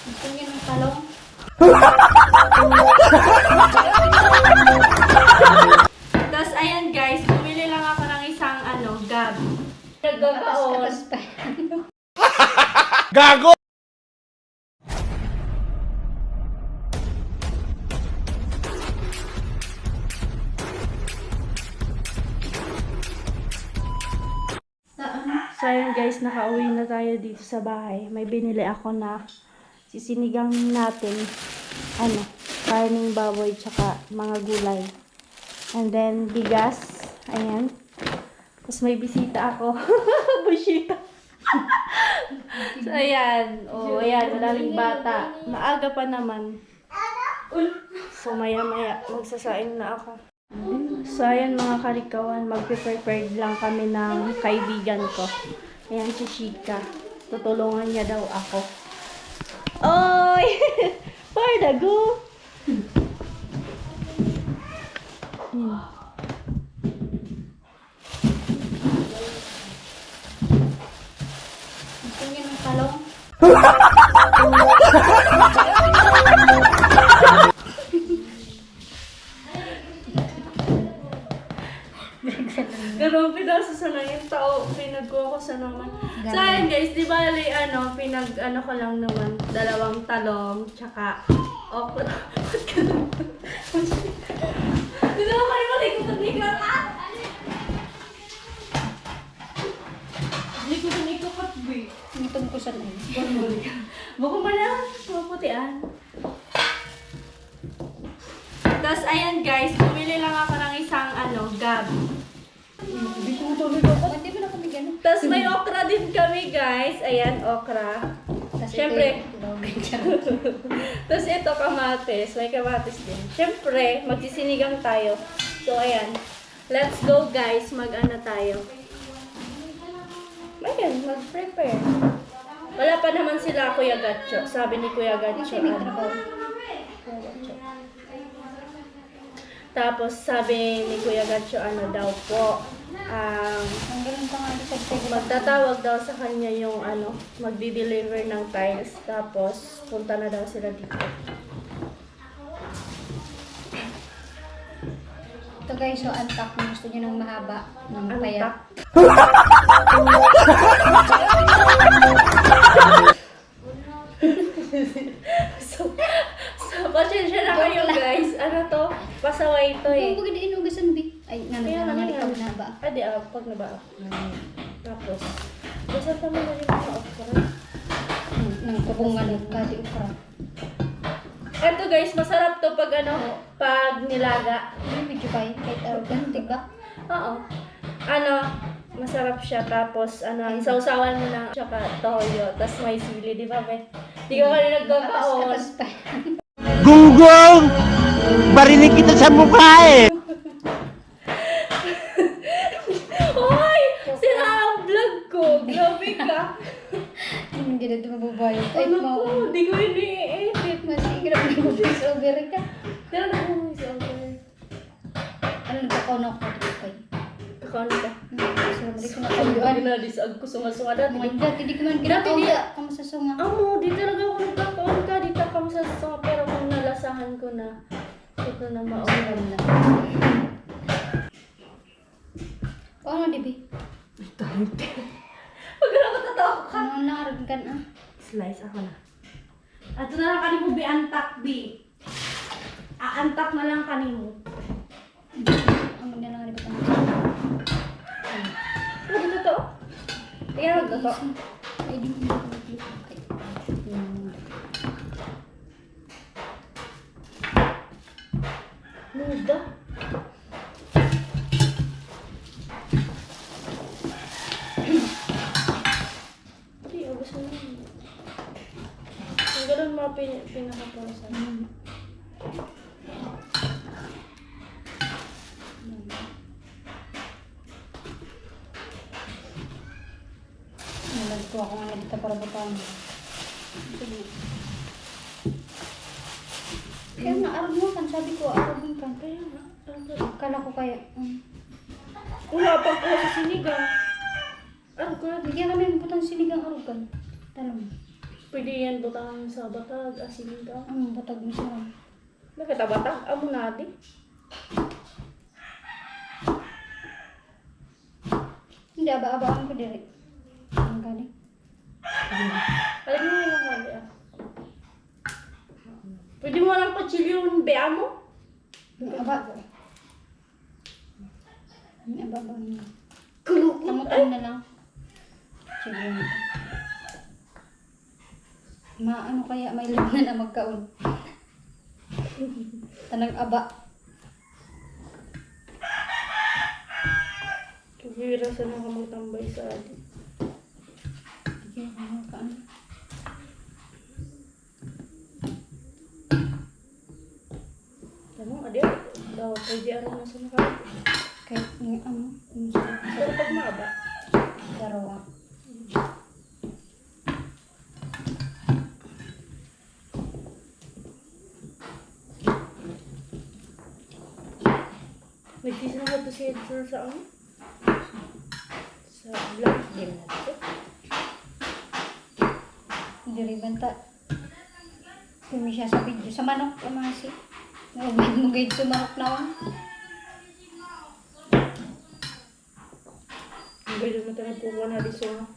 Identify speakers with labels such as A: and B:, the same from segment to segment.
A: Gusto niya ng talong?
B: Tapos, ayan guys, bumili lang ako ng isang gab. Nagbabaon.
C: Gago!
B: So, ayan guys, nakauwi na tayo dito sa bahay. May binili ako na sisinigang natin, karning baboy, tsaka mga gulay. And then, bigas. Ayan. Tapos may bisita ako. Bisita. So, ayan. Oh, ayan. Maraming bata. Maaga pa naman. So, maya-maya, magsasaing na ako. So, ayan mga karikawan, magpe-prepare lang kami ng kaibigan ko. Ayan si Chika. Tutulungan niya daw ako. Oy! Where the go?
A: Gusto niya ng talong?
B: Ganun, pinasusalan yung tao, pinagkuha ko sa naman. So, ayan guys, di ba, ko lang naman, 2 talong, tsaka, okra. Ba't ganun? Di naman kayo malikot-likot, ah! Likot-likot, B.
A: Nitong ko sa nai.
B: Bako mo na, puputian. Tapos, ayan guys, bumili lang ako ng isang, gab.
A: Hindi ko matulog ako. Hindi mo na kami gano'n.
B: Tapos may okra din kami guys. Ayan, okra. Siyempre. Tapos ito, kamatis. May kamatis din. Siyempre, magsisinigang tayo. So, ayan. Let's go guys. Mag-ano tayo. Ayan, mag-prepare. Wala pa naman sila Kuya Gatcho. Sabi ni Kuya Gatcho.
A: Kasi may trabaho.
B: Tapos sabi ni Kuya Gatcho, daw po.
A: Ang ganun pa nga sa pwede.
B: Magtatawag daw sa kanya yung magdi-deliver ng tiles. Tapos, punta na daw sila dito.
A: Ito guys, so antak mo. Gusto niya ng mahaba. Ng payat.
B: so, pasensya na kayo guys. Ano to? Pasaway to eh.
A: Kung bagay inugasan, Bi. Ay,
B: Kaya
A: nanay
B: nga,
A: ka na ba?
B: Adi, pag na ba? Tapos, basta naman na rin mga okra.
A: Nang kabungan ka, di ukra.
B: Eto guys, masarap to pag pag nilaga.
A: Hindi medyo kaya. Kahit arrogant, di ba?
B: Oo. Masarap siya. Tapos, sausawan mo ng tsaka toyo. Tapos may sili, di ba, be? Di ka kanina nagbabaon.
A: Atas pa.
C: Gunggong! Barinig kita sa mukha eh!
B: Hoy! Sira ang vlog ko. Grabe ka.
A: Hindi na ito mababayo. Ay,
B: Ano
A: mo.
B: ko? Di ko ini-edit.
A: Masigrap na yung voice over ka.
B: Pero nakuha si Uncle.
A: Ano nagkakaunok ko dito kayo?
B: Kakano ka?
A: Hindi ko na
B: Ang
A: kayo.
B: ginadisag ko sunga-sunga dati.
A: Mga dati, di ko man
B: Dati di-
A: ginakaw. Kamu sa sunga.
B: Amo, di talaga ako nagkakaon ka. Di ka kami sa song. Pero kung nalasahan ko na, ito na maulam na.
A: O ano, Dibi?
B: Pag ako tatawa ka.
A: Ano na, arag ka na.
B: Slice ako na. Ato na lang kanimo bi antak bi. Aantak na lang kanimo.
A: Ang mga nang riba ka na.
B: Ano dito to? Tingnan mo to.
A: Ay, di mo ay.
B: Nuda. Hindi, ubos na lang. Ang ganun mga pinaka-prosa.
A: Nalagto ako nga dito para butang. Kaya na-arag mo kan, sabi ko, arag mo kan.
B: Kaya nga.
A: Kala ko kaya,
B: Wala pa ko sa sinigang. Ano ko na?
A: bigyan kami ng butang sinigang arugan. Talong.
B: Pwede yan butang sa batag, asin ka.
A: Ang batag mo siya.
B: Nakita batag, amo natin.
A: Hindi, aba-abaan ko direct. Ang galing.
B: Alam mo yung hali ah. Pwede mo lang patsilyo yung bea mo?
A: Ang aba. Ang aba-aba mo.
B: Kulukot.
A: Tamutan na lang. Sige. Ano kaya may laman na magkaon. Tanang aba.
B: Kagwira sa nang magtambay sa atin.
A: Sige, ano ka ano.
B: Tanong, adia, daw pwede araw na sa nakakit.
A: Kahit yung ano. Yung
B: Pero pag maaba,
A: darawa.
B: nagsisin ko to si Edsel sa ano? Sa vlog din natin.
A: Hindi rin banta. Kung siya sa video. Sa manok, amasi. Nagawin mo guide sa manok na ako.
B: Ang ganda mo tayo po na di sunga.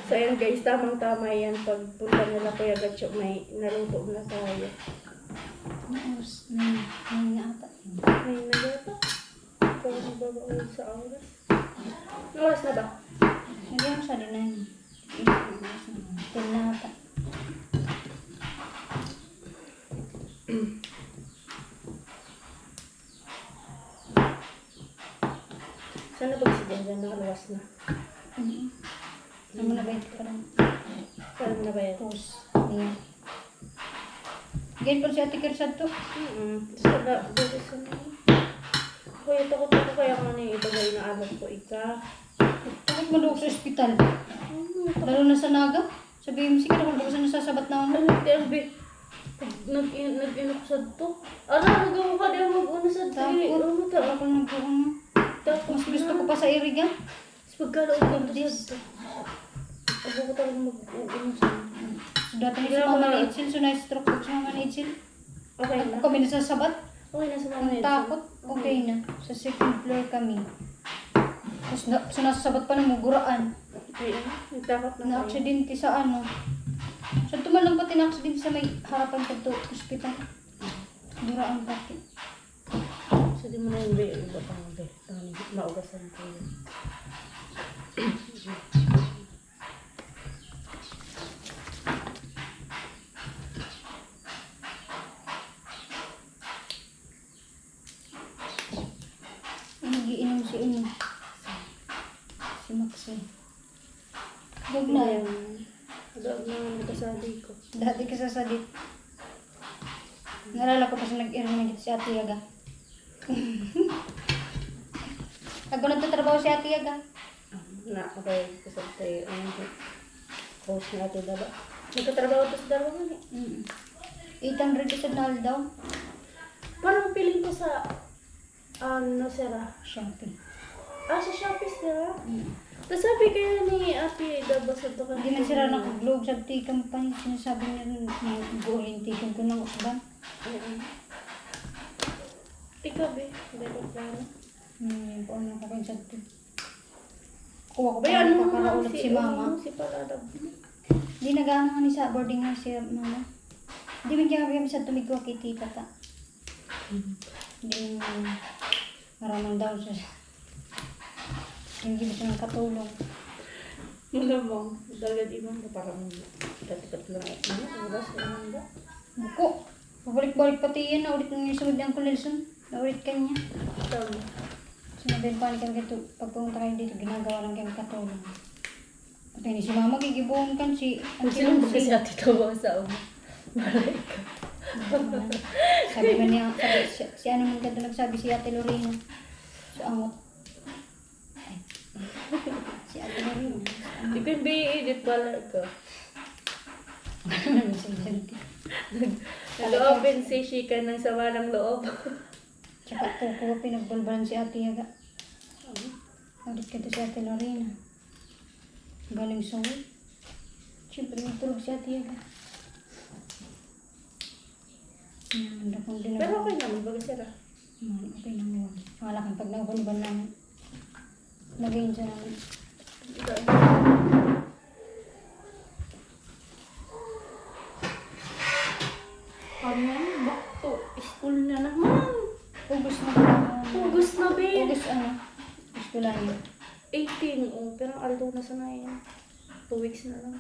B: So ayan guys, tamang-tama yan. Pag punta nila Kuya Gatcho, may naluto na tayo.
A: Naos. May nga ata.
B: May nagata. Kung magbabawal sa oras. Oras na ba?
A: Hindi mo sa dinay. Tinata.
B: Sana pag si Jan nakaluwas na.
A: Ano na ba ito parang
B: Sana na ba yan?
A: post? Ayan. Ganyan po si Ate Kirsad to.
B: Sa doon sa Kuya, takot ako kaya kung ano yung ibagay na alam ko ika.
A: Takot mo daw sa ospital. Lalo na sa Naga. Sa BMC ka naman sa nasasabat na ako.
B: Ano, TLB? Nag-inok sa to. Ara, nagawa ka din mag-una sa to. Ano ta?
A: Ako lang po ano.
B: Tapos
A: Mas gusto ko pa sa Iriga.
B: pagkalaog ko to sa to. Ako ko talaga mag-uuna sa to.
A: So dati ni si Mama ni Itzel. So na-stroke ko si Mama ni Itzel.
B: Okay na.
A: Ako kami nasasabat.
B: Okay na sa mga
A: Ang
B: nito.
A: takot. Okay na. Sa second floor kami. Tapos so nasasabat pa ng muguraan.
B: Ay, nagtakot na kayo.
A: Na-aksidente sa ano. So tumalang pati na-aksidente sa may harapan ko to hospital. Duraan pati.
B: So di mo na yung be, iba pang be. Maugasan ko yun.
A: Nagiinom si Uno. Si Maxwell. Huwag na.
B: Agad na nakasali ko.
A: Dati ka sasalit. Nalala ko pa siya nag-inom si Ate Yaga. Ako nagtatrabaho si Ate Yaga.
B: Okay, kasi tayo, post natin diba? Nagkatrabaho to sa dalawa nga eh.
A: 800 isa na daw.
B: Parang feeling ko sa, sira.
A: Shopee.
B: Sa Shopee sira. Tapos sabi kaya ni Ate Daba sa to
A: Hindi man sila naka-globe sa tikang pa. Sinasabi niya rin mag-uulin tikang ko ng usban.
B: Tika be, hindi ko plano.
A: Yung po ano ko kayo sa to. Kuha ko pa
B: Bay,
A: ng kakaraulap si Mama.
B: Si Paladab.
A: Hindi nag-ano nga ni sa boarding house si Mama. Hindi man kaya kami sa tumigwa kay tita ta. Hindi maramang daw siya. Hindi siya ng katulong.
B: Malamang, dagad ibang ka parang katikat lang at oras naman ba?
A: Buko. Pabalik-balik pati yan. Naulit nang yung sunod ng Nelson. Naulit kanya.
B: Tama.
A: Sinabihan pa ni kang kito. Pag pumunta kayo dito, ginagawa lang kayong katulong. At ni si Mama, gigibuhon kan si...
B: Kung sino ba kasi Ate Tawa sa uma? Malay ka.
A: Sabi man niya, si ano man ganda nagsabi si Ate Lorena. Sa angot. Ay. Si Ate Lorena.
B: Di ko i-edit pala ka. Nag-open si Shika ng sama ng loob.
A: Tsaka kukuha pinagbalbalan si Ate Yaga. Ulit ka to si Ate Lorena. Galing sa uwi. Siyempre, matulog si Ate Yaga. Nanda kong dinagawa.
B: Pero okay naman, baga sila.
A: Okay naman. Malaking pag nakuliban namin. Lagayin siya namin.
B: Ano yan? Bakto. School na naman.
A: Ugos na.
B: August na, babe.
A: Ugos ano? Gusto lang yun.
B: 18, oh. Pero aldo na sana yan. 2 weeks na lang.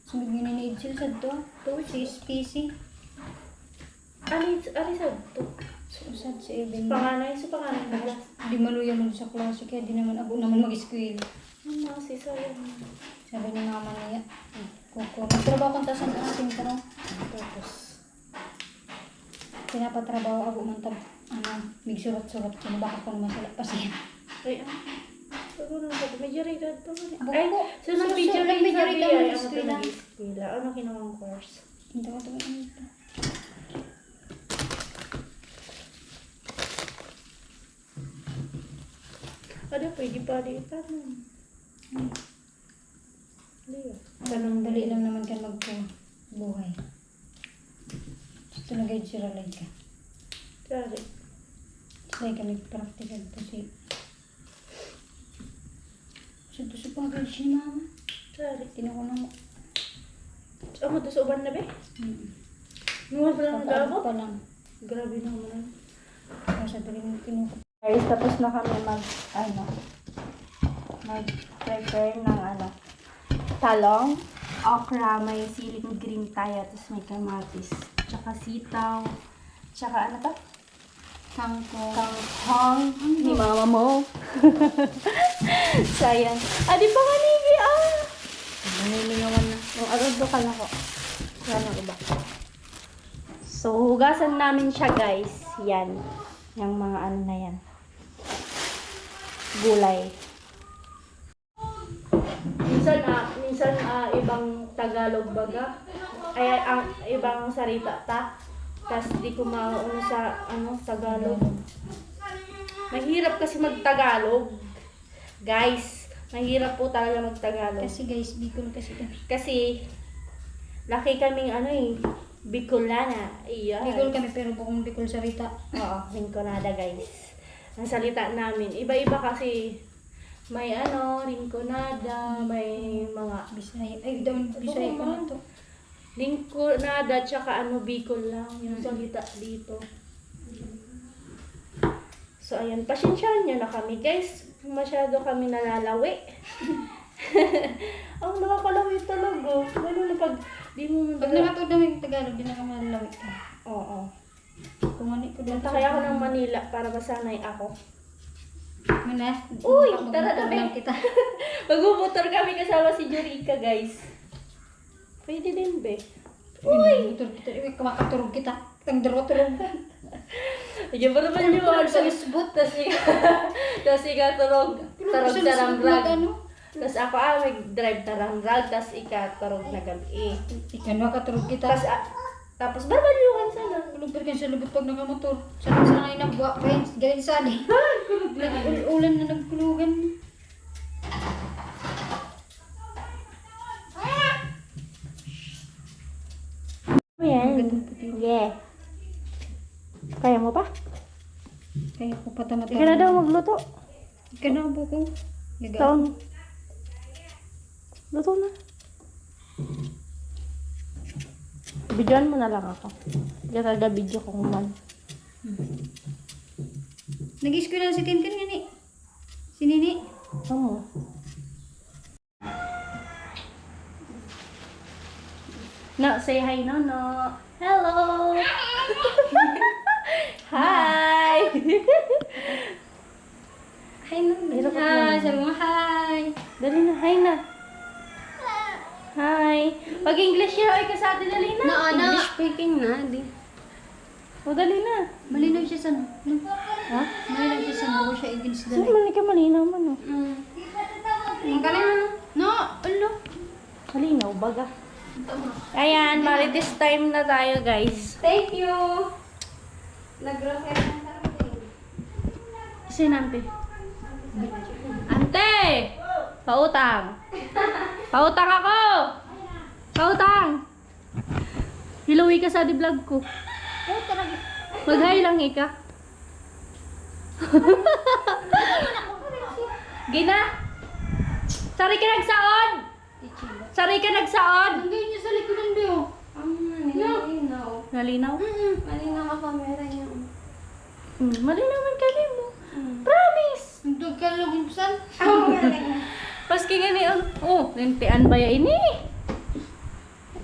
A: Sunod nga na ni Idsil sa to.
B: 2 weeks.
A: Si SPC.
B: Alisad to.
A: Susad si Eben.
B: Panganay, sa panganay na class.
A: Di maluya mo sa klase kaya di naman ako naman mag-school.
B: Ano si sayang.
A: Sabi ni mama niya. Kuko. Nagtrabaho kong tasan sa ating tanong.
B: Tapos,
A: Pinapatrabaho ako man tab. May surat-surat ko. Bakit ko naman sila pa siya.
B: ay, siguro na ba? Medyo rated to.
A: Abo
B: Ay,
A: ko.
B: so medyo rated
A: Medyo
B: sabi
A: rated
B: ay,
A: ang
B: ako ito
A: eskwela.
B: nag-eskwela. Ano kinawang course?
A: Hindi ko ito.
B: Ano, pwede pa di pa nun. Hindi ah.
A: Ganun dali lang naman ka magbuhay. Ito na guide si Ralay ka.
B: Sorry.
A: Sila kami practical po si... Ito sa pag-guide si mama.
B: Sorry.
A: Tinukunan mo.
B: Amo to sa uban na ba? Nuwan pa lang ang
A: Papaabot
B: gabot?
A: pa lang.
B: Grabe naman.
A: Kasi dali mo tinukunan.
B: Guys, tapos na kami mag-prepare ng talong, okra, may siling green tayo, tapos may kamatis, tsaka sitaw, tsaka ano to?
A: Kangkong.
B: Kangkong ni mama mo. Sayang. Di pa kanigi
A: Nanilingawan na.
B: Yung adobo ka na ko. Yan ako ba? So, hugasan namin siya guys. Yan. Yung mga ano na yan. Gulay. Minsan ibang Tagalog baga. Ay, ang ibang salita ta. Tas di ko mauuna sa Tagalog. Mahirap kasi mag-Tagalog. Guys, mahirap po talaga mag-Tagalog.
A: Kasi guys, Bicol kasi kami.
B: Kasi laki kaming Bicolana. Iyan.
A: Bicol kami pero bukong Bicol sarita.
B: Oo, Rinconada guys. Ang salita namin, iba-iba kasi may Rinconada, may mga
A: Bisaya. Ay, doon Bisaya ko na to.
B: Rinconada tsaka Bicol lang yung salita dito. So ayan, pasensyahan nyo na kami guys. Masyado kami nalalawi. Ang nakakalawi talaga. Lalo na pag di mo
A: Pag nakatod namin yung Tagalog, di na ka malalawit ka.
B: Oo.
A: Kumani ko doon.
B: Punta kaya ako ng Manila para masanay ako.
A: Mana?
B: Uy, tara na,
A: lang
B: be.
A: kita.
B: Magbumotor kami kasama si Jerica, guys. Pwede din, be.
A: Uy! Motor kita. Uy, kumakaturog kita. Kitang turog.
B: Diyan pa naman yung
A: Sa lisbot.
B: Tapos ikaw turog sa rambrag.
A: Ano?
B: Tapos ako mag-drive sa rambrag. Tapos ikaw turog na gabi.
A: Ikan makaturog kita.
B: Tapos barbalyukan sana.
A: Kulubir ka sa lubot pag nakamotor. Sana sa ngayon ang buwak, friends. Galing sali. Ulan na nagkulugan.
B: Ayan. Yeah. Kaya mo pa?
A: Kaya ko patamat.
B: Ika na daw magluto.
A: Ika na po ko.
B: Taon. Luto na. Videoan mo na lang ako. Gata video ko man.
A: Nag-school na si Tintin nga ni. Si Nini.
B: Oo. No, say hi, Nono. Hello. Hi.
A: Hi na.
B: Hirap ako
A: Hi.
B: naman.
A: Sabi mo hi.
B: Dali na, hi na. Hi. Pag-English yun, ay ka sa atin, dali na.
A: English speaking na. Di.
B: O, dali na.
A: Malinaw siya sa no.
B: Ha?
A: Malinaw siya sa no. Siya English
B: Saan
A: dali.
B: man ka malinaw man, oh.
A: Ang galing na. No. Ulo.
B: Malinaw, baga. Ayan, marites time na tayo, guys.
A: Thank you. Nag-refer ng karate.
B: Kasi nante.
A: Ante!
B: Pautang. Pautang ako! Pautang! Hiluwi ka sa di vlog ko. Mag-hi lang ika. Gina! Sari ka nagsaon! Sari ka nagsaon!
A: Hindi niya sa likodan Bio. Malinaw.
B: Nalinaw?
A: Malinaw ang camera niya.
B: Malinaw man kali mo. Promise!
A: Hindi ka lugunsan.
B: Paski nga ni oh, lintian ba ya ini?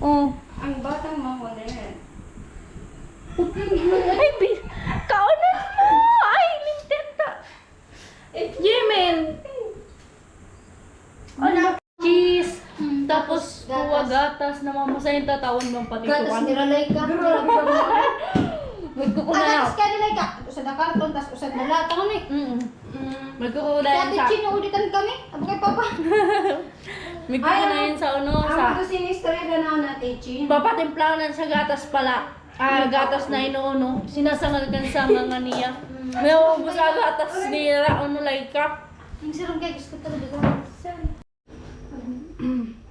B: Oh.
A: Ang batang makulit.
B: Ay, kaunan mo! Ay, lintian ta. Yemen! Ano? Cheese! Tapos, kuha gatas na mamasahin tatawan ng
A: Gatas
B: patituan.
A: niralay ka.
B: Magkukunan.
A: Gatas ka nilay ka. Usad na karton, tas usad na lata ko ni.
B: Magkukunan
A: Dati
B: sa...
A: chinuuditan kami. Abo kay Papa.
B: Magkukunan sa ano, sa...
A: Ang sinistorya na natin, Chin.
B: Papatimplanan sa gatas pala. Gatas na inuuno. Sinasangal kan sa mga niya. May ubus sa gatas niya. Ano like ka?
A: Ang sarong kay gusto ko talaga. Sorry.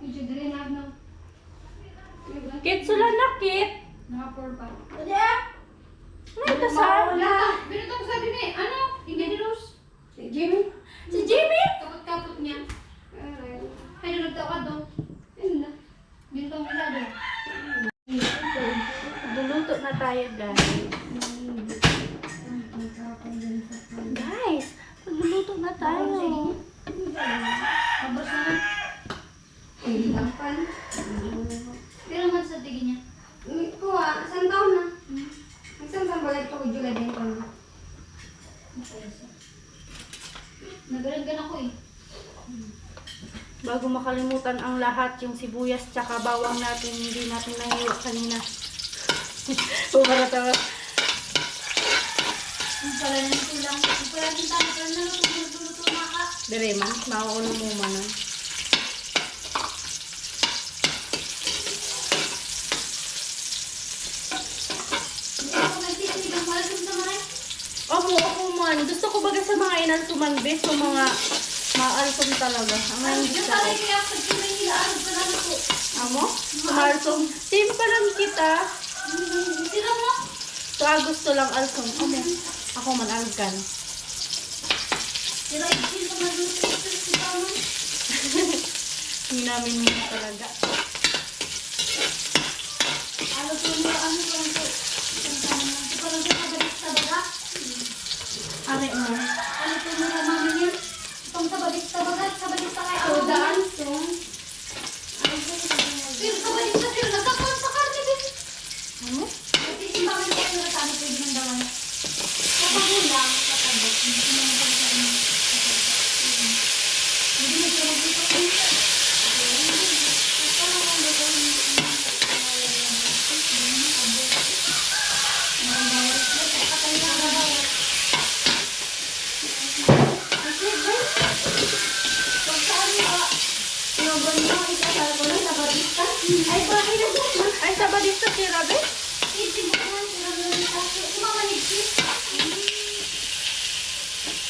A: Medyo dali na no.
B: Kit sula na kit.
A: Nakapur pa.
B: May kasal.
A: Wala. Binito ko sabi ni, ano? Hindi ni Rose. Si Jimmy.
B: Si Jimmy?
A: Kapot-kapot niya. Ay, nagtawad daw. Ayun na. Binito mo sabi.
B: Luluto na tayo, guys. Guys, magluluto na tayo.
A: Abros na. Lapan. Pero man sa tigin niya. Kuha, isang taon na. Isang taon balik ko, July din ko na. Nagalagan ako eh.
B: Bago makalimutan ang lahat, yung sibuyas tsaka bawang natin, hindi natin nahiwa kanina. Pumarata.
A: Ang pala na ito lang. Ang pala din tayo. Pala na luto na ka.
B: Dire man, mauulo mo manon.
A: Hindi ako nagtitinig ang malalim sa maray.
B: Ako man. Gusto ko baga sa mga inan sumanbe, sa mga maalsom talaga. Ang mga hindi
A: Yung
B: sa
A: tayo kaya pag tunay nila, ano ka lang ako.
B: Amo? Sumalsom. Same pa lang kita.
A: Sila mo?
B: So, gusto lang alsom. Amo. Ako man algan.
A: Sila ikin pa maluto si Tama.
B: Hinamin mo talaga.
A: Ano po nila, ano po nito? Ito pa lang sa kabalik sa baga.
B: Are mo.
A: Ano po nila mami niya? Itong sabalik sa baga, sabalik sa kay ako. Daan. Pero sabalik sa sila, nagkakon sa karne din.
B: Amo?
A: At isimbakan niya yung nasabi ko din ng dawan. Kapagulang, katabok. Hindi mo sila magpipag-isa.
B: Ay, sabadista si Rabe?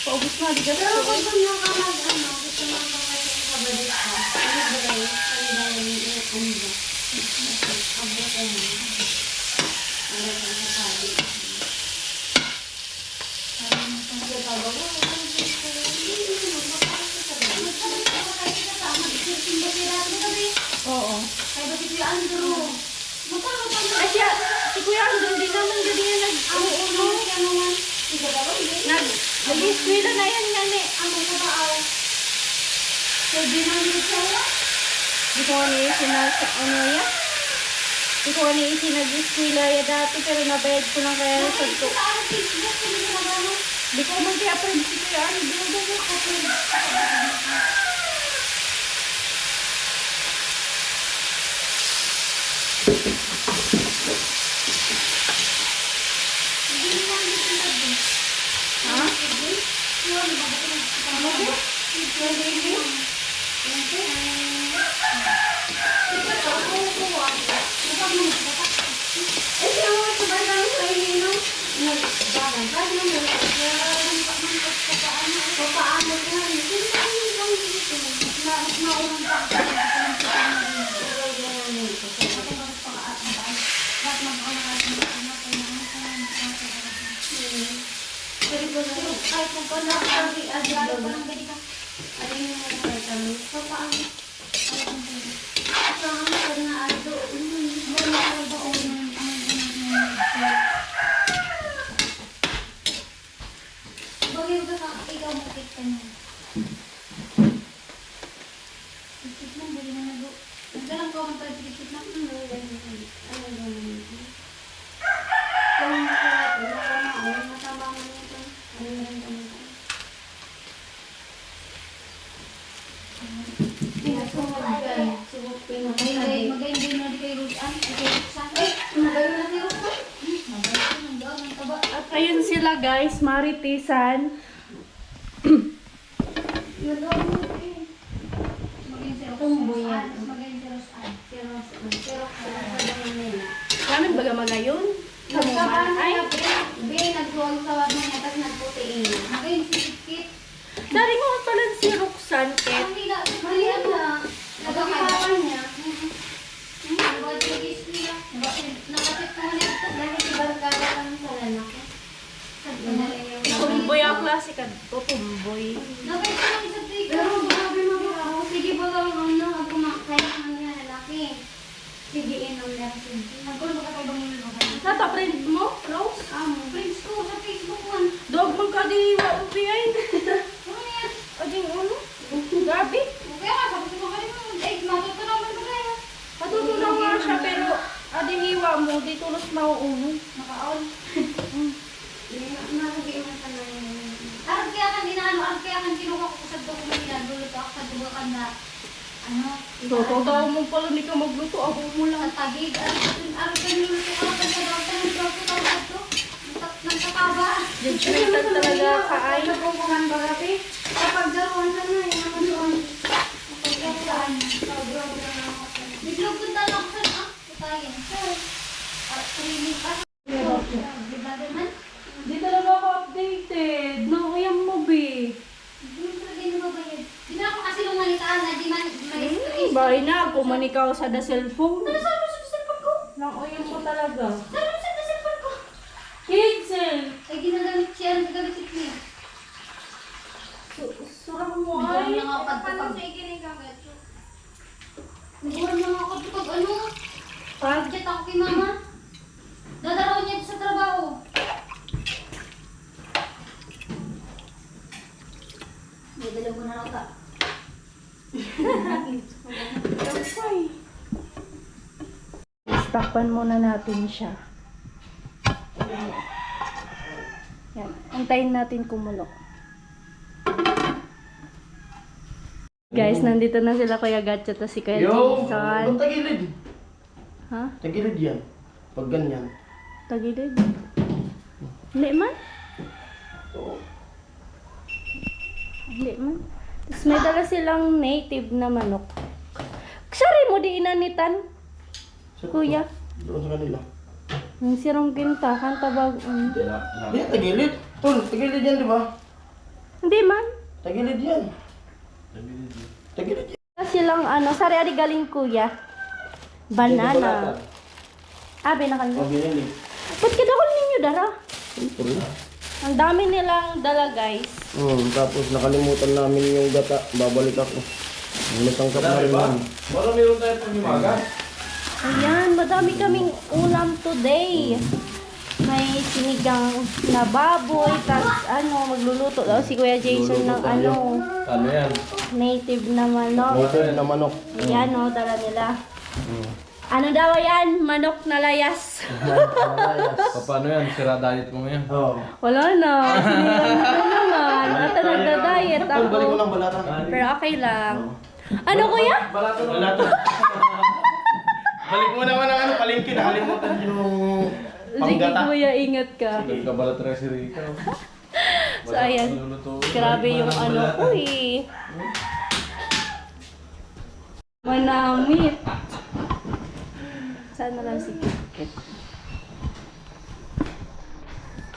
B: Paubos na, di ka sa Oo. Ay siya, si Kuya Andrew, di naman ganyan nag-eskwela na yan nga ni. Di ko nga niya ano yan? Di ko nga niya sinag-eskwela ya dati, pero nabayad ko lang kaya sa to. Di ko man kaya pwede si Kuya Andrew.
A: maunang kahit kung pa nakakari, agad pa lang ganito. Ano yung mga kami? So, paano? Saan ka na ado? Wala ka ba o bagay ka ka, ikaw makit ka na. Tikit lang, buli na nag-o. Nagdalang ko ang tikit lang. Ano yung kung matama mo nito, ano yung kami ka? Magayin na di kay Rudan. Magayin na kay Rudan.
B: At ayun sila guys, maritisan. Namin baga magayon? Ay,
A: nagsuwag sa wag mo niya, tapos nagputiin. Magayin si Kit.
B: dari mo pala si Roxanne, Ket.
A: Hindi na, malihan na. Nagkakapan niya. Nakatit ko na ito. Dahil si Barkada kami sa lalaki.
B: Tumboy ang klase ka. Tumboy.
A: Nakait ko lang sa tika. Pero grabe mga sige ba lang ano, ako makakain naman niya lalaki. Sige, inom na rin. Nagkulo ka tayo bang nilo ka?
B: Sa top friend mo, Rose?
A: Friends ko sa Facebook man.
B: Dog man ka di wa behind.
A: Ano yan?
B: Ading uno. Grabe.
A: Kaya nga, sabi ko ka rin mo. Eh, matutunawan ba kayo?
B: Matutunaw nga siya pero ading iwa mo, di tulos mauuno.
A: Naka-on. Nakagiin mo ka na yun. Arag kaya kan inaano, arag kaya kan kinuha ko sa dokumento niya. Dulot ako sa dugakan na ano.
B: Totoo daw mo pala ni ka magluto, ako mo lang.
A: Ang tagig. Arag kaya niluluto ka. Kasi daw ka ng propo tawag ito. Nagkakaba.
B: Judgmental talaga kaay.
A: Nabubuhan ba gabi? Kapag garuan ka na, yung naman doon. Kapag garuan. Biglog kong tanong ka na. Putayin. At training ka. Diba naman?
B: Di talaga ako updated. Nakayang mo, be.
A: Di ba ako kasi lumalitaan na di man malis.
B: Bahay na, kumanikaw sa the cellphone.
A: Ano sabi mo sa cellphone ko?
B: Nakayang mo talaga.
A: Sabi mo sa cellphone ko?
B: Kidsel!
A: Ay, ginagamit siya. Nagagamit si Queen.
B: Surang mo
A: Ay,
B: ay.
A: nakapagpapag. Nagbuhan lang ako pag ano. Pag-chat ako kay mama. Dadaraw niya sa trabaho. Dadalaw mo na ako ka.
B: Takpan muna natin siya. Yan. Antayin natin kumulo. Guys, nandito na sila Kuya Gatcha at si Kuya
C: Yo!
B: Jason.
C: Ba't tagilid?
B: Ha?
C: Tagilid yan. Pag ganyan.
B: Tagilid? Hindi man?
C: Oo.
B: Hindi man. Tapos may dala silang native na manok. Sari mo di inanitan, Kuya.
C: Doon sa kanila.
B: Yung sirong gintahan, tabag.
C: Hindi, tagilid. Tol, tagilid yan, di ba?
B: Hindi man.
C: Tagilid yan. Tagilid yan.
B: Silang ano, sari ari galing Kuya. Banana. Ah, binakal
C: Oh,
B: mo.
C: binili.
B: Ba't kadakol ninyo dara?
C: Siyempre.
B: Ang dami nilang dala, guys.
C: Tapos nakalimutan namin yung gata. Babalik ako. Natangkap na rin namin.
D: Wala meron tayo pang himaga.
B: Ayan, madami kaming ulam today. May sinigang na baboy, tapos ano, magluluto daw si Kuya Jason ng ano,
D: Ano yan?
B: native na manok.
C: Native na manok.
B: Ayan o, dala nila. Ano daw yan? Manok na layas.
D: Paano yan? Sira diet mo ngayon.
C: Oo.
B: Wala na. Sinilang na naman. At nagda-diet
C: Tol, balik mo
B: ako.
C: ng balatan.
B: Pero okay lang. Ano Kuya?
C: Balatan. Balik mo naman ang ano, palengke. Nakalimutan yung
B: Sige
C: panggata.
B: Kuya, ingat ka.
D: Nagkabalat rin si Rika.
B: So ayan, grabe yung ano. Uy. Manamit. Sana lang si Kit.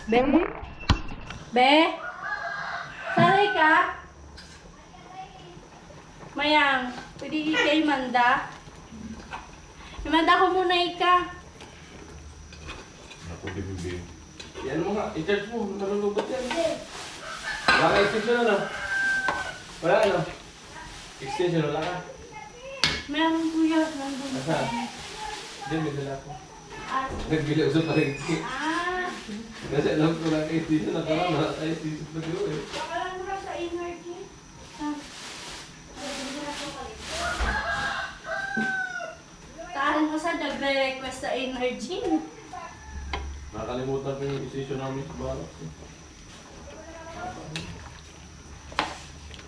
B: Be? Be? Saray ka? Mayang, pwede kay Manda. Imanda ko muna ika.
D: Ako, bibi. Yan mo nga, i-charge mo, malulubat yan. Wala ka extension ano? Wala ano? Extension, wala ka?
B: Meron kuya, nandun.
D: Nasaan? Hindi, may dala ko.
B: Ah,
D: Nagbili ako sa palengke.
B: ah.
D: Kasi alam ko lang kay Station, nakaraan na tayo Station na gano'n eh.
B: Bakalan mo lang sa energy. Ah. Tahan mo sa nagre-request sa energy.
D: Nakalimutan ko yung station namin sa Barak.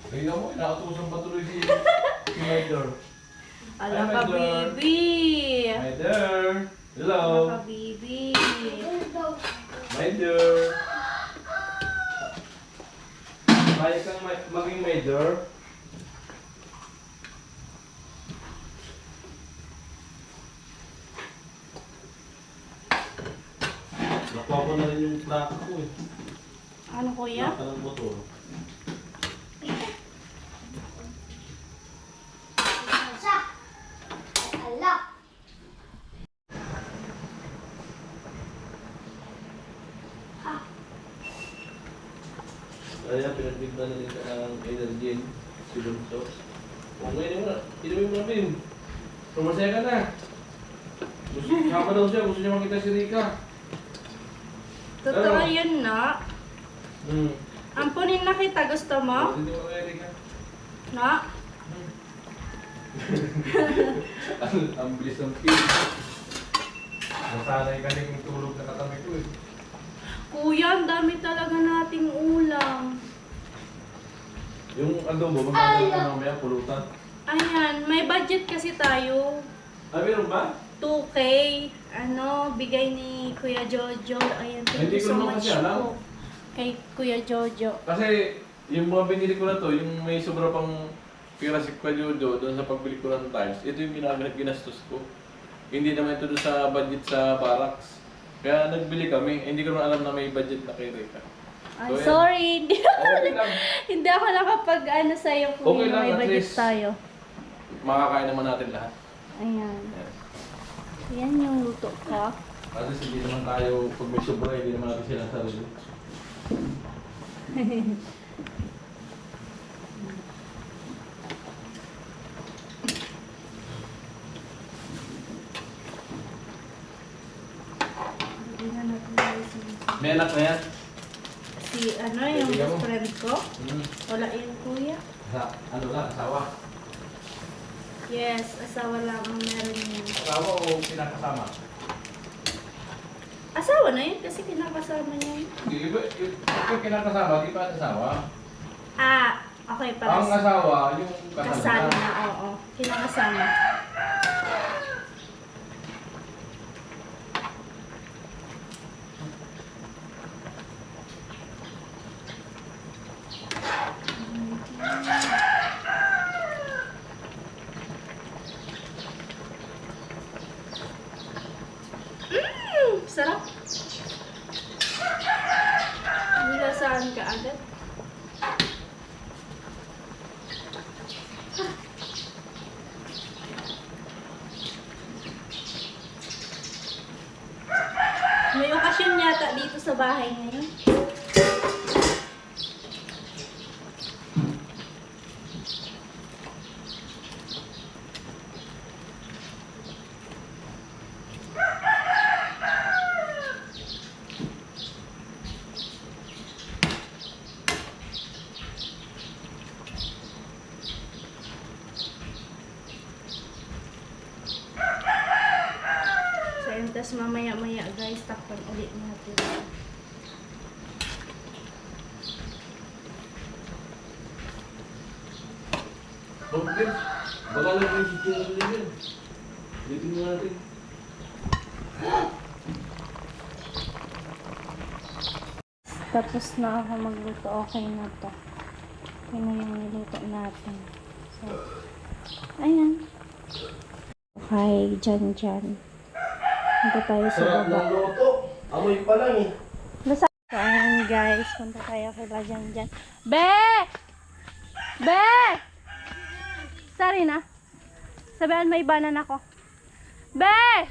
D: Tingnan mo, inakatusan pa tuloy si Ryder.
B: Ala
D: Hi,
B: ka,
D: my dear.
B: baby.
D: Ryder! Hello!
B: Ala ka, baby.
D: Ryder! Kaya kang maging Ryder? Nakuha ko na rin yung plaka ko eh.
B: Ano kuya?
D: Plaka ng motor.
A: Siya. Ala.
D: Kaya pinagbigtan na rin ka ng energy si Bunso. Kung ngayon mo na, inumin mo na Pin. Pumasaya ka na. Gusto, sama daw siya, gusto niya makita si Rika.
B: Totoo
D: Ano?
B: yun na. Ampunin na kita, gusto mo?
D: Hindi mo kaya Rika.
B: Na?
D: Ang bilis ng Pin. Nasanay ka rin tulog na katabi ko eh.
B: Kuya, ang dami talaga nating ulam.
D: Yung adobo, magkano na mamaya pulutan?
B: Ayan, may budget kasi tayo.
D: Ah, meron ba?
B: 2K. Ano, bigay ni Kuya Jojo. Ayan, thank
D: Hindi
B: you
D: ko
B: so
D: naman
B: much
D: kasi alam.
B: po. Kay Kuya Jojo.
D: Kasi yung mga binili ko na to, yung may sobra pang pira si Kuya Jojo doon sa pagbili ko ng tiles, ito yung ginastos ko. Hindi naman ito doon sa budget sa barracks. Kaya nagbili kami, hindi ko naman alam na may budget na kay Rika.
B: Ay,
D: So, yan.
B: sorry. Hindi,
D: Okay lang.
B: hindi ako nakapag ano sa'yo
D: Okay
B: kung
D: lang,
B: may
D: at
B: budget
D: least.
B: tayo.
D: Makakain naman natin lahat.
B: Ayan.
D: Yes.
B: Yan yung luto ko.
D: At least hindi naman tayo, pag may sobra, hindi naman natin sila sarili.
B: Hindi na natin tayo
D: May anak na yan?
B: si ano, yung
D: Kaibigan mo?
B: friend ko. Wala yung kuya.
D: Ano lang, asawa?
B: Yes, asawa lang ang meron niya.
D: Asawa o pinakasama?
B: Asawa na yun kasi kinakasama niya yun.
D: Hindi, iba, yung kinakasama, di ba asawa?
B: Ah, okay para
D: Ang asawa, yung
B: kasal
D: kasal
B: na, oo. Kinakasama. Sarap. Nilasahan ka agad. May okasyon yata dito sa bahay ngayon. So yun, tas mamaya-maya guys, takpan ulit natin.
D: Okay. Baka lang yung chicken na yun. Dito mo natin.
B: Tapos na ako magluto. Okay na to. Okay na yung niluto natin. So, ayan. Okay, dyan. Punta tayo sa
C: Sarap
B: baba.
C: ng luto. Amoy pa lang eh.
B: So, ayan guys. Punta tayo kay Dyan. Be! Be! Sorry na. Sabihan may banan ako. Be!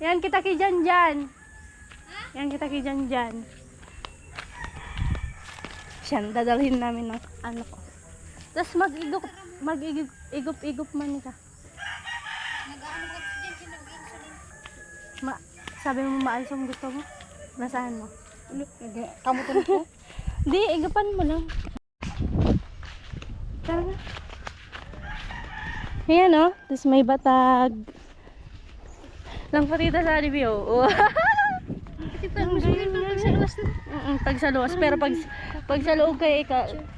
B: Yan kita ki dyan. Yan kita ki dyan. Siyan, dadalhin namin ng ano ko. Tapos mag-igop man ka.
A: Nag-ano ko dyan, nag-insulin.
B: Sabi mo maalsom gusto mo? Basahan mo.
A: Kamutan ko.
B: Di, igapan mo lang. Tara na. Ayan o. Tapos may batag. Lang patita sa review.
A: Kasi parang mas maganda pag sa luwas na.
B: Pag sa luwas. Pero pag sa loob kayo,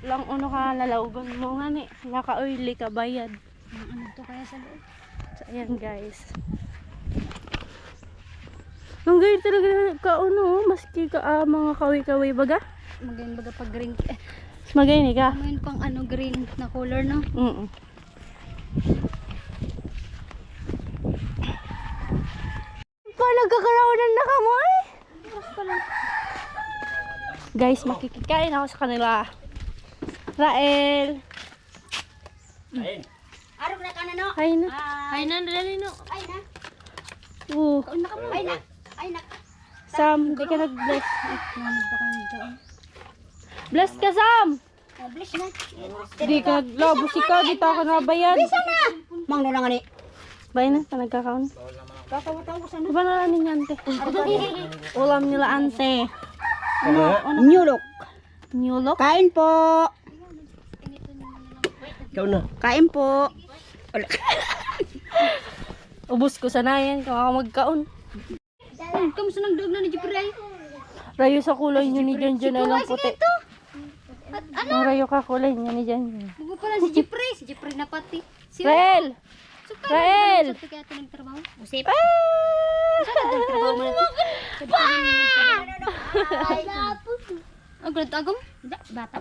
B: lang uno ka lalaugon mo nga ni. Naka-oily ka bayad.
A: Ano to kaya sa loob?
B: So, ayan guys. Ang gaya talaga ka ano, maski ka mga kawi-kawi baga.
A: Magayon baga pag green.
B: Mas magay ka.
A: Magayon pang ano green na color no.
B: Pa nagkakarawanan na ka mo eh. Guys, makikikain ako sa kanila. Rael.
A: Araw na ka na no.
B: Ay na.
A: Ay na, dali no. Ay na. Kaun na ka mo. Ay na. Ay na.
B: Sam, di ka nag-bless.
A: Nanod ba kayo dyan?
B: Bless ka, Sam!
A: Bless na.
B: Di ka naglabos ikaw, di ta ka nabayad.
A: Mang na nga ni.
B: Bayan na, ka nagkakaon.
A: Kakawataw ko sana.
B: Diba na lang niya, ante? Ulam nila, ante.
A: Nyulok.
B: Nyulok?
A: Kain po.
C: Ikaw na.
A: Kain po.
B: Ubus ko sana yan, kung ako magkaon.
A: Kamusta nang doog na ni Jipray?
B: Rayo sa kulay niyo ni Janjan ay lang puti.
A: At ano?
B: Ang rayo ka kulay niya ni Janjan.
A: Bugo pala si Jipray. Si Jipray na pati. Si
B: Rael! Rael!
A: Sa kaya ito nagtrabaho? Usip.
B: Ah!
A: Saan nagtrabaho mo na ito? Ay, lapos. Ang ganito agam? Bata.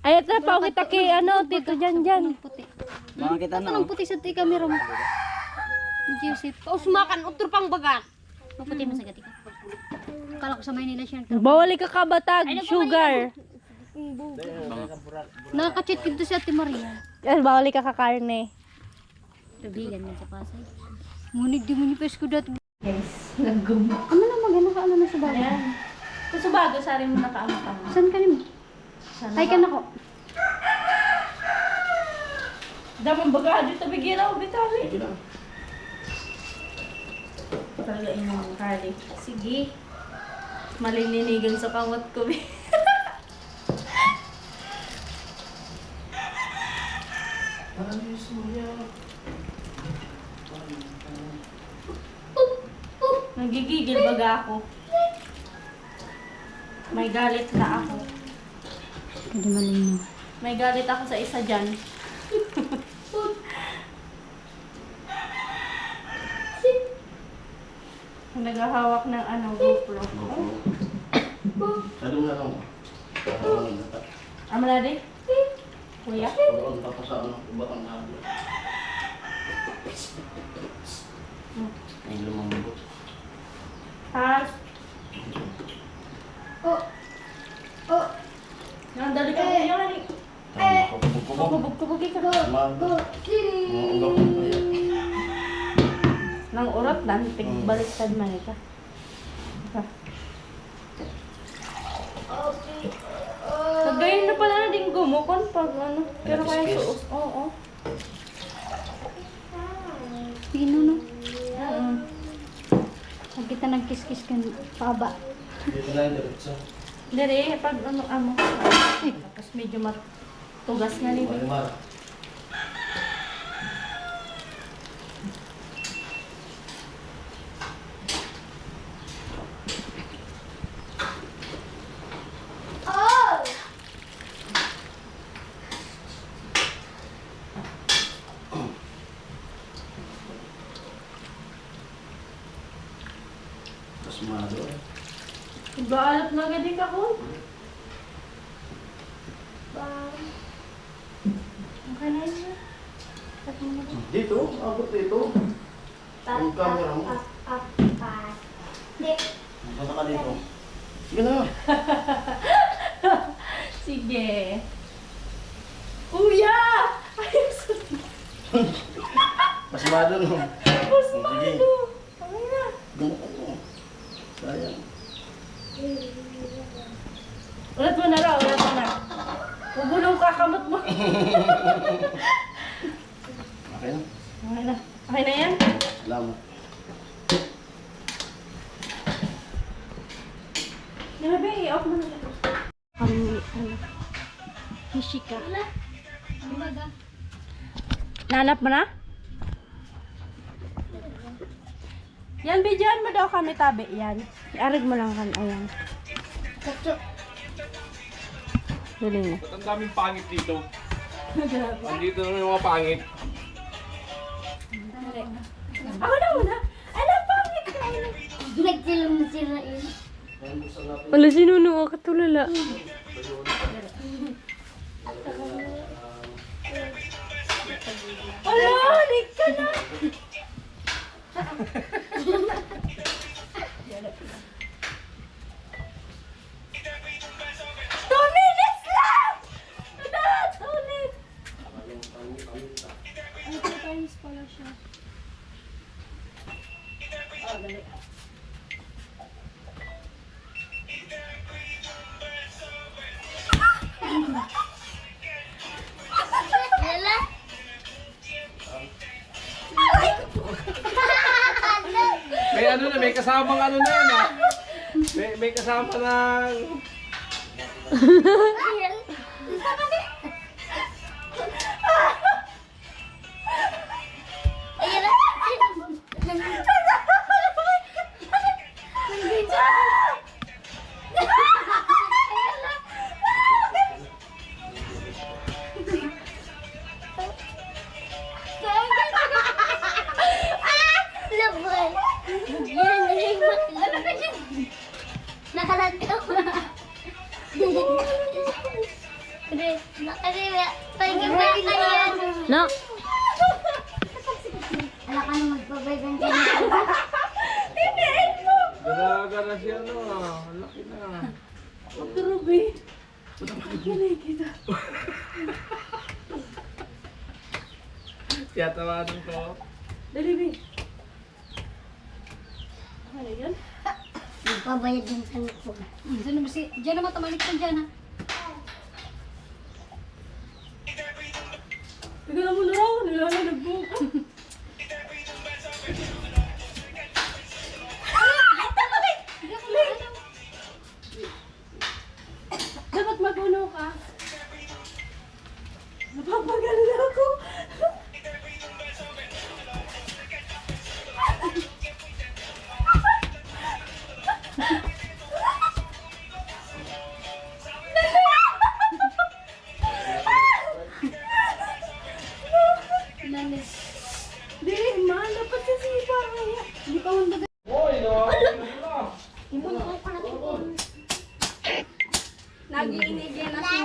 B: Ayat na pa, kita kay ano, Tito Janjan.
A: Anong puti? Mga kita na. Anong puti sa ti camera mo? Joseph.
E: Usmakan utro pang bagat.
A: Maputi mo sa gati ka. Kala ko sa Maynila siya.
B: Bawali ka kabatag, sugar.
A: Nakaka-cheat kinto si Ate Maria.
B: Bawali ka kakarne.
A: Tubigan yan sa Pasay. Ngunit di mo ni Pesko dat.
B: Guys, nag-gum.
A: Ano na magana ka ano na sa bago?
B: Ayan. Sa bago, sari mo nakaama ka.
A: Saan ka nimo? Ay ka na ko.
B: Damang baga, dito bigiraw, bitawi. Talaga inyong kali. Sige. Malininigan sa kawat ko. Nagigigil baga ako. May galit na ako.
A: Hindi malinaw.
B: May galit ako sa isa dyan. Naghahawak ng ano, GoPro.
C: Ano nga lang.
B: Ama na rin? Kuya?
C: Ang tapos sa ano, batang habo. Ay, lumambot.
B: Pas. Nandali ka kuya nga ni. Kubog-kubog ka. Nang urot lang, baliktad man ito. Kagayin na pala na din gumukon pag ano. Pero kaya suos. Oo.
A: Pino no?
B: Oo.
A: Pag kita nagkiskis kan paba.
C: Dito na yung diretso.
B: Dere, pag ano amo. Tapos medyo matugas nga ni.
C: Malimar. Pasmado eh.
B: Baalap na gadi ka ko. Okay na yun.
C: Dito, abot dito. Ang camera mo. Basta ka dito. Sige na.
B: Sige. Kuya! Ayos!
C: Pasmado no. Sige. Sayang.
B: Ulat mo na raw, ulat mo na. Bubulong ka, kamot mo.
C: Okay na.
B: Okay na. Okay na yan?
C: Salamat.
B: Grabe, i-off mo na siya. Hishika. Nanap mo na? Yan, bidyan mo daw kami tabi. Yan. Iarig mo lang kan. Ayan. Dali na.
D: Ba't ang daming pangit dito? Andito naman yung mga pangit.
B: Ako na muna. Alam, pangit ka.
A: Nagsilang-silain.
B: Wala sinuno ako tulala. Wala, halik ka na. 2 minutes lang! Wala, 2 minutes. Ano pa times pala siya? Oh, dali.
A: Lala?
D: May ano na, may kasamang ano na yan ah. May kasama ng...
A: Ayan. Ayan na. Laban. Yan, nakalantaw.
B: No.
A: Ala ka na magpabayban ka na.
D: Dalaga na siya no ah. Laki na.
B: Grabe. Kinay kita.
D: Kaya tawanan ko.
B: Dali, Bi. Ano yan?
A: Magpabayad din sa nito. Diyan naman tamalik ka dyan ha.
B: Tignan mo na raw. Nilalag mo. Dapat mag-uno ka. Napapagalala ako. Di, ma, dapat kasi parang hindi pa hundag.
D: Hoy, no.
B: Nag-iinigyan na si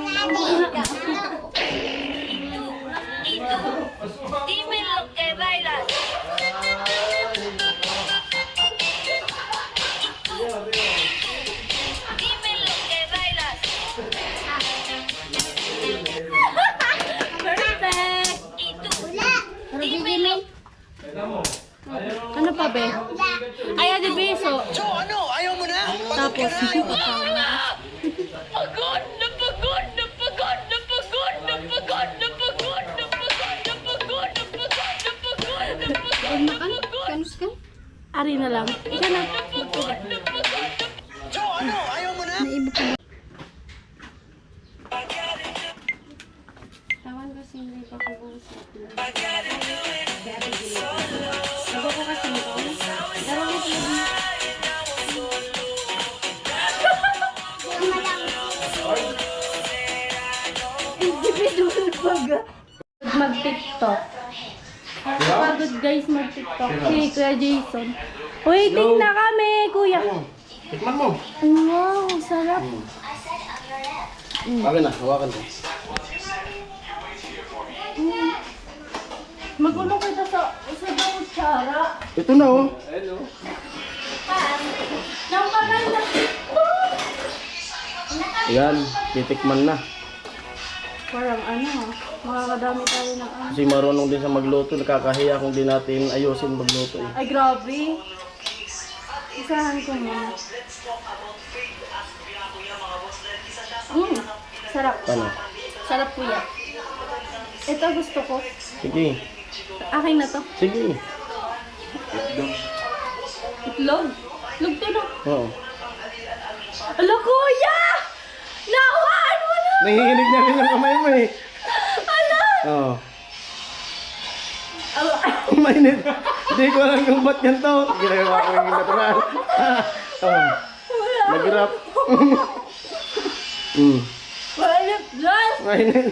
B: Ano pa, be? Ay, adi beso. So, ano? Ayaw mo na? Tapos,
F: Pagod na pagod na pagod na pagod na pagod na pagod na pagod na pagod na pagod na pagod na pagod na pagod.
A: Kanus ka?
B: ari na lang. Ika na. Tawan kasi hindi pa ko busap. Bago ko kasi ito. Darang ito lang. Individual baga. Mag-TikTok. Pagod guys mag-TikTok. Si Kuya Jason. Waiting na kami, Kuya.
C: Tikman mo.
B: Wow, sarap.
C: Okay na, hawakan ko.
B: Magulo kita sa kutsara.
C: Ito na oh.
D: Ayun oh.
B: Nang bagay na.
C: Yan, titikman na.
B: Parang ano ha. Makakadami tayo ng ano.
C: Kasi marunong din sa magluto. Nakakahiya kung di natin ayusin magluto eh.
B: Ay, grabe. Isahan ko muna. Sarap.
C: Ano?
B: Sarap po yan. Ito gusto ko.
C: Sige.
B: Akin na to.
C: Sige.
B: Itlog. Itlog to na.
C: Oo.
B: Ala, kuya! Nawaan mo na!
C: Nanginginig na rin yung kamay mo eh. Oo. Mainit. Hindi ko alam kung ba't ganito. Ginagawa ko yung natural. Oo. Nag-rap.
B: Mainit dyan!
C: Mainit.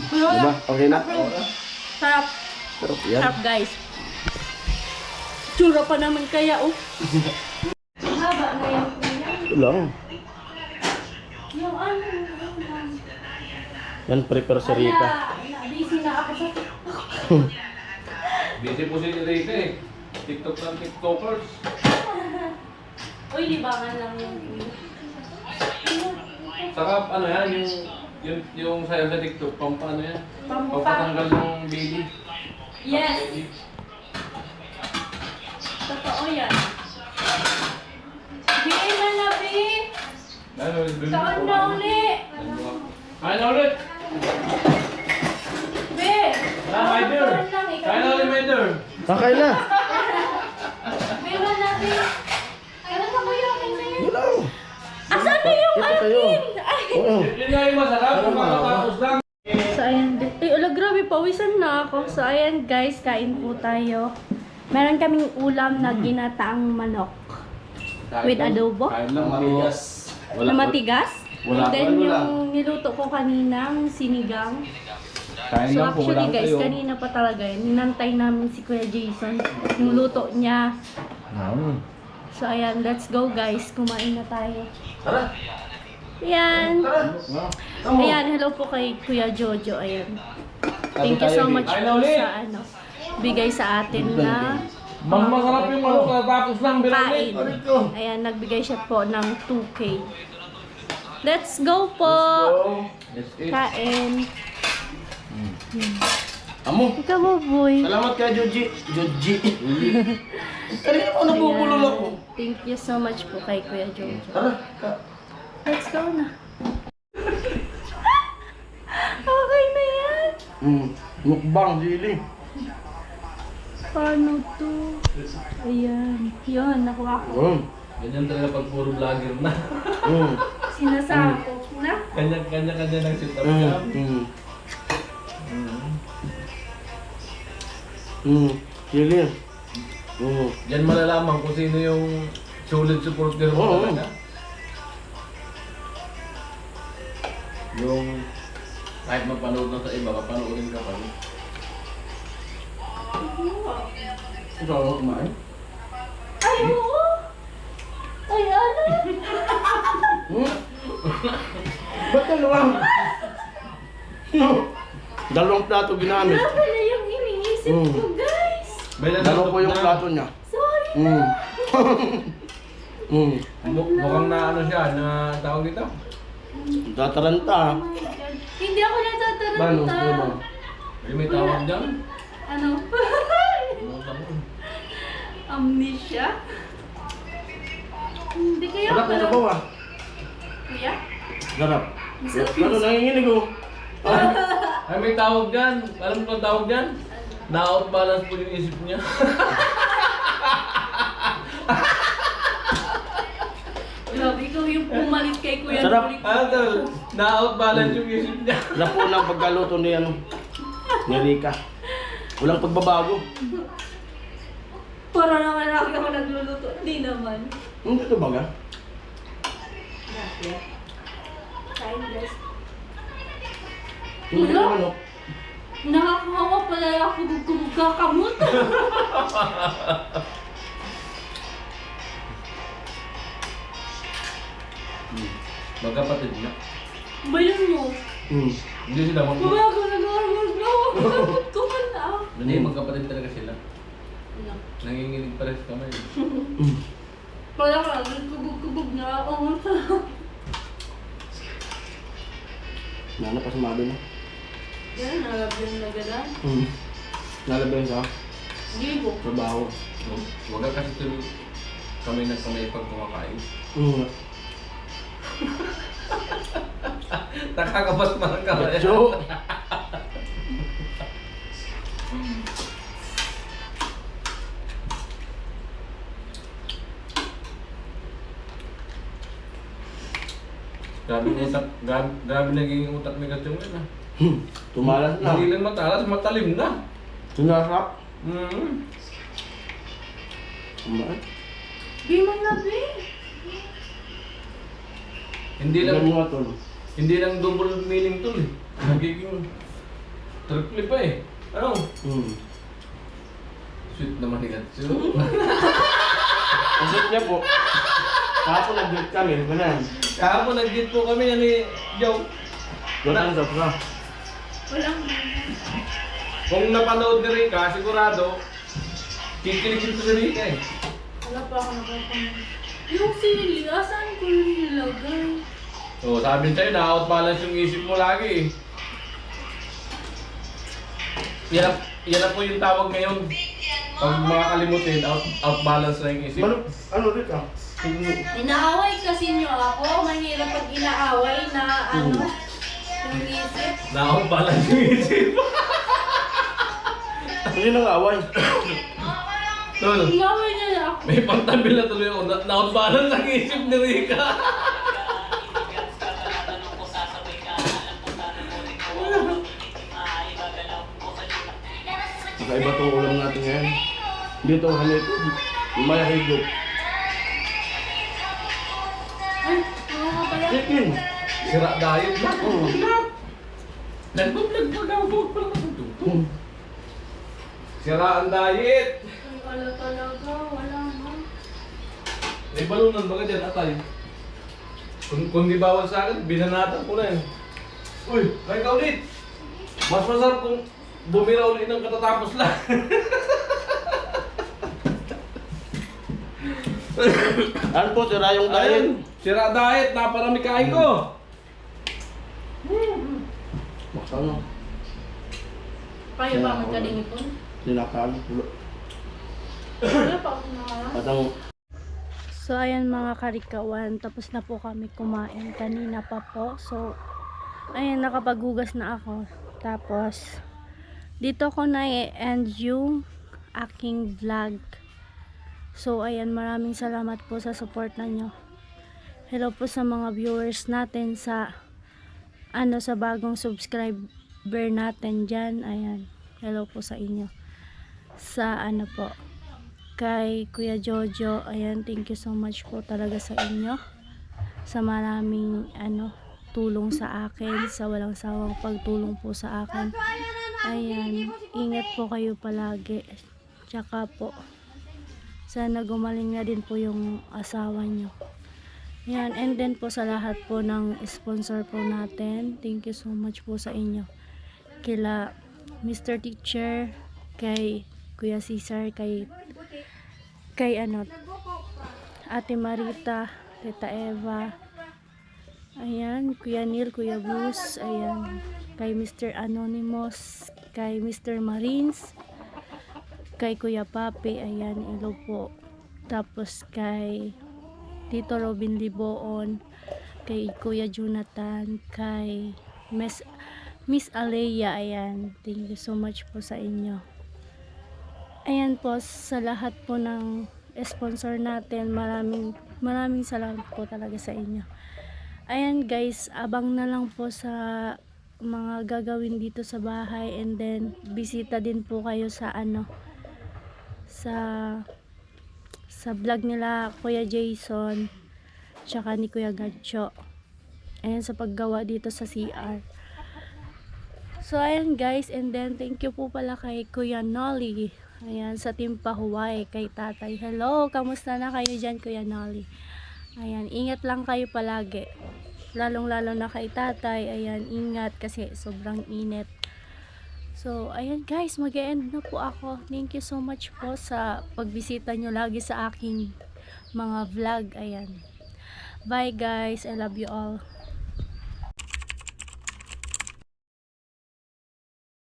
C: Diba? Okay na?
B: Sarap.
C: Sarap yan.
B: Sarap, guys. Tsura pa naman kaya, oh. Haba na yan, kuya.
C: Ito lang.
B: Yung ano,
C: Yan, prepare si Rika.
B: busy na ako sa...
D: Busy po si Rika eh. TikTok ng TikTokers.
B: Uy, libangan lang yan, kuya.
D: Saka ano yan, yung sayo sa TikTok, pampano yan? Pampatanggal ng baby.
B: Yes! Totoo yan. Bigay na na, Bi! Saan na uli?
D: Kain na ulit!
B: Bi!
D: My dear! Kain na ulit, my dear!
C: Sakay na.
B: Bi, wala, Bi! Kailan ka kuya? Akin na yan.
C: Yun lang.
B: Asan na yung
C: Ito kayo.
B: akin? Ay!
C: Oo.
D: Yun nga yung masarap, kung makatapos lang.
B: So, ayan. Ala, grabe, pawisan na ako. So, ayan, guys, kain po tayo. Meron kaming ulam na ginataang manok. With adobo.
D: Kain lang, matigas.
B: Na matigas.
D: Wala
B: And then,
D: pa, wala.
B: yung niluto ko kaninang sinigang.
D: Kain
B: So,
D: lang po,
B: actually,
D: wala
B: guys,
D: kayo.
B: kanina pa talaga yun. Ninantay namin si Kuya Jason. Yung luto niya. So, ayan, let's go, guys. Kumain na tayo.
C: Tara.
B: Ayan.
C: Tara.
B: Ayan, hello po kay Kuya Jojo. Ayan. Thank you so much
D: Kain na
B: po
D: ulit.
B: sa ano, bigay sa atin na
D: Mas masarap yung manok na tapos lang,
B: kain.
D: bilamit.
B: Ayan, nagbigay siya po ng 2K. Let's go po!
D: Let's eat.
B: Kain.
C: Amo.
B: Ikaw mo, boy.
C: Salamat kay Joji. Joji. Kanina ako nabubulol ako.
B: Thank you so much po kay Kuya Jojo.
C: Tara.
B: Let's go na. Okay na yan.
C: Mukbang, Jilly.
B: Paano to? Ayan. Yun, nakuha ko.
D: Ganyan talaga pag puro vlogger na.
B: Sinasako na.
D: Kanya-kanya ng setup
C: Jilly.
D: Yan malalaman kung sino yung solid supporter mo
C: Oo.
D: talaga. Yung kahit mapanood na sa iba, papanoorin ka pa rin.
C: Ikaw ako kumain?
B: Ay, oo. Ay, ano?
C: Ba't dalawang? Dalawang plato ginamit.
B: Wala pala yung iniisip ko, guys.
C: Dalawa po yung plato niya.
B: Sorry.
D: Mukhang na ano siya, na tawag dito.
C: Tataranta.
B: Hindi ako natataranta.
C: Paano? Ano?
D: May tawag dyan.
B: Ano? Amnesia? Hindi kaya
C: Wala ko
B: pala.
C: sa bawa.
B: Kuya?
C: Garap. Ano nanginginig ko?
D: Ay, may tawag dyan. Alam mo ang tawag dyan? Na-out balance po yung isip niya.
B: Grabe, ikaw yung pumalit kay Kuya.
C: Sarap.
B: Nurik.
D: Ano tol? Na-out balance yung isip niya.
C: Wala po ng pagkaluto ni ano. Ni Rika. Walang pagbabago.
B: Para naman ako nagluluto. Hindi naman.
C: Hindi ito baga.
B: Kain, guys.
C: Hindi
B: Wala.
C: naman ano.
B: Nakakahawa pala ako magkakamot.
D: Magkapatid niya.
B: Bayan mo.
D: Hindi sila mag-
B: Wala ko nag-hormone na ako. Kamot ko man na.
D: Hindi, magkapatid talaga sila. Nanginginig pa rin sa kamay.
B: Wala ka, nagkubog-kubog na ako.
C: Nana pa sumabi na.
E: Yan, nalabyan na gano'n.
C: Nalaban sa
E: Hindi mo.
C: trabaho.
D: Huwag ka kasi tulog kamay ng kamay pag kumakain. Nakakabas man ka.
C: Jo!
D: Grabe naging utak ni Gatchong yun ah.
C: Tumalas na.
D: Hindi lang matalas, matalim na.
C: Sinasap. Kumaan.
E: Di man na, be.
D: Hindi
C: Ilan
D: lang
C: mo nga to?
D: hindi lang double meaning to eh. Nagiging triple pa eh. Ano? Sweet naman ni Gatchong.
C: Ang sweet niya po. Kahapon nag-date kami, ganun.
D: Kahapon nag-git po kami yan ni Joe.
C: Ganun sa pra.
E: Walang
D: Kung napanood ni Rika, sigurado, kikiligin ko si Rika eh.
E: wala pa ako nakapanood. Yung sili, asan ko yung nilagay?
D: So, sabi sa'yo, na-outbalance yung isip mo lagi eh. Yan na po yung tawag ngayon. Pag makakalimutin, outbalance na yung isip.
C: Ano rin ah?
E: Inaaway kasi nyo ako. Mahirap pag inaaway na ano, yung isip.
D: Na-outbalance yung isip.
C: Hindi nang-away.
D: Tol,
E: Inaaway niya na ako.
D: may pangtabil na tuloy ako. Na-outbalance ang isip ni Rika.
C: Kakaiba tong ulam natin ngayon. Dito, hanito. May higop.
E: Ay, mga pala.
C: Chicken.
D: Sira diet na.
C: Oo.
D: Nag-vlog pa lang. Sira ang diet.
E: Ay, wala talaga. Wala na.
D: May balunan ba ka dyan, atay? Kung di bawal sa akin, binanatan ko na yun. Uy, kain ka ulit. Mas masarap kung bumira ulit ng katatapos lang.
C: Ano po, sira yung diet?
D: Ayun, sira diet, naparami kain ko.
C: Maksano?
E: Kaya ba magkaling ito?
C: Sinakaan.
E: Wala pa ako nakala.
C: Patang
B: So, ayan mga karikawan, tapos na po kami kumain kanina pa po. So, ayan, nakapaghugas na ako. Tapos, dito ko na i-end yung aking vlog. So, ayan, maraming salamat po sa support ninyo. Hello po sa mga viewers natin sa sa bagong subscriber natin dyan. Ayan, hello po sa inyo. Sa po, kay Kuya Jojo, ayan, thank you so much po talaga sa inyo sa maraming tulong sa akin, sa walang sawang pagtulong po sa akin. Ayan, ingat po kayo palagi, tsaka po sana gumaling na din po yung asawa nyo. Ayan, and then po sa lahat po ng sponsor po natin, thank you so much po sa inyo, kila Mr. Teacher, kay Kuya Cesar, kay Ate Marita, Tita Eva, ayan, Kuya Neil, Kuya Bruce, ayan, kay Mr. Anonymous, kay Mr. Marines, kay Kuya Papi, ayan, hello po. Tapos kay Tito Robin Liboon, kay Kuya Jonathan, kay Miss Alea, ayan, thank you so much po sa inyo. Ayan po, sa lahat po ng sponsor natin, maraming salamat po talaga sa inyo. Ayan guys, abang na lang po sa mga gagawin dito sa bahay, and then bisita din po kayo sa sa vlog nila Kuya Jason tsaka ni Kuya Gatcho. Ayan, sa paggawa dito sa CR. So ayan guys, and then thank you po pala kay Kuya Nolly. Ayan, sa Team Pahuway, kay Tatay. Hello, kamusta na kayo dyan, Kuya Nolly? Ayan, ingat lang kayo palagi. Lalong-lalo na kay Tatay. Ayan, ingat kasi sobrang init. So, ayan guys, mag-e-end na po ako. Thank you so much po sa pagbisita nyo lagi sa aking mga vlog. Ayan. Bye guys, I love you all.